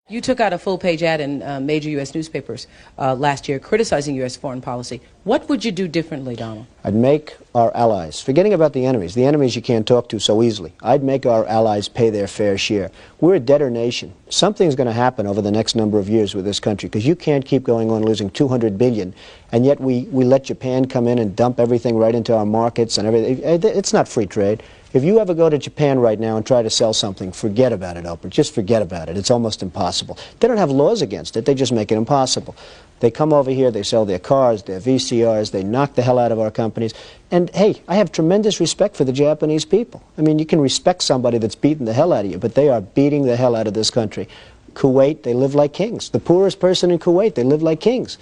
You took out a full-page ad in major U.S. newspapers last year criticizing U.S. foreign policy. What would you do differently, Donald? I'd make our allies, forgetting about the enemies you can't talk to so easily, I'd make our allies pay their fair share. We're a debtor nation. Something's going to happen over the next number of years with this country, because you can't keep going on losing $200 billion, and yet we let Japan come in and dump everything right into our markets and everything. It's not free trade. If you ever go to Japan right now and try to sell something, forget about it, Oprah. Just forget about it. It's almost impossible. They don't have laws against it. They just make it impossible. They come over here, they sell their cars, their VCRs, they knock the hell out of our companies. And, hey, I have tremendous respect for the Japanese people. I mean, you can respect somebody that's beating the hell out of you, but they are beating the hell out of this country. Kuwait, they live like kings. The poorest person in Kuwait, they live like kings.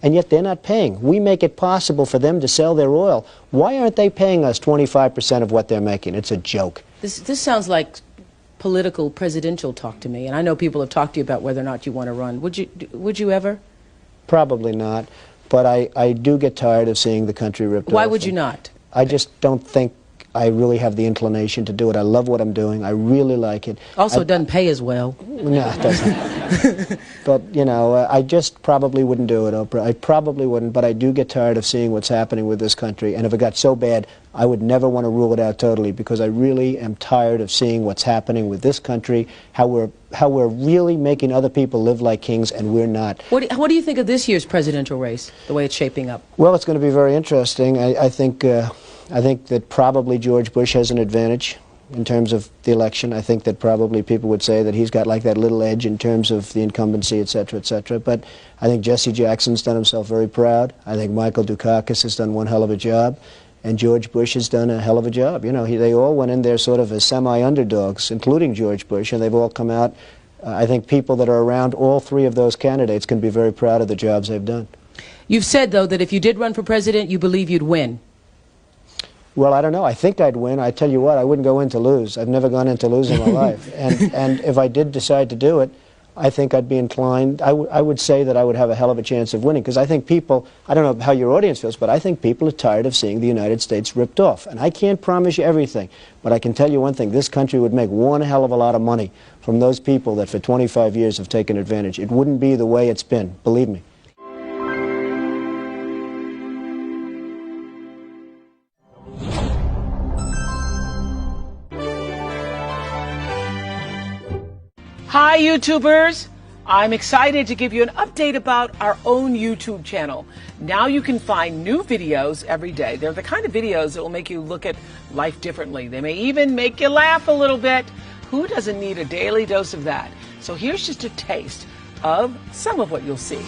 And yet they're not paying. We make it possible for them to sell their oil. Why aren't they paying us 25% of what they're making? It's a joke. This sounds like political presidential talk to me, and I know people have talked to you about whether or not you want to run. Would you ever? Probably not, but I do get tired of seeing the country ripped off. Why would you not? I just don't think I really have the inclination to do it. I love what I'm doing. I really like it. Also, it doesn't pay as well. No, it doesn't. But, you know, I just probably wouldn't do it, Oprah. I probably wouldn't, but I do get tired of seeing what's happening with this country. And if it got so bad, I would never want to rule it out totally, because I really am tired of seeing what's happening with this country, how we're really making other people live like kings, and we're not. What do you think of this year's presidential race, the way it's shaping up? Well, it's going to be very interesting. I think that probably George Bush has an advantage in terms of the election. I think that probably people would say that he's got like that little edge in terms of the incumbency, et cetera, et cetera. But I think Jesse Jackson's done himself very proud. I think Michael Dukakis has done one hell of a job. And George Bush has done a hell of a job. You know, they all went in there sort of as semi-underdogs, including George Bush, and they've all come out. I think people that are around all three of those candidates can be very proud of the jobs they've done. You've said, though, that if you did run for president, you believe you'd win. Well, I don't know. I think I'd win. I tell you what, I wouldn't go in to lose. I've never gone in to lose in my life. And if I did decide to do it, I think I'd be inclined, I would say that I would have a hell of a chance of winning, because I think people, I don't know how your audience feels, but I think people are tired of seeing the United States ripped off. And I can't promise you everything, but I can tell you one thing, this country would make one hell of a lot of money from those people that for 25 years have taken advantage. It wouldn't be the way it's been, believe me. Hi, YouTubers! I'm excited to give you an update about our own YouTube channel. Now you can find new videos every day. They're the kind of videos that will make you look at life differently. They may even make you laugh a little bit. Who doesn't need a daily dose of that? So here's just a taste of some of what you'll see.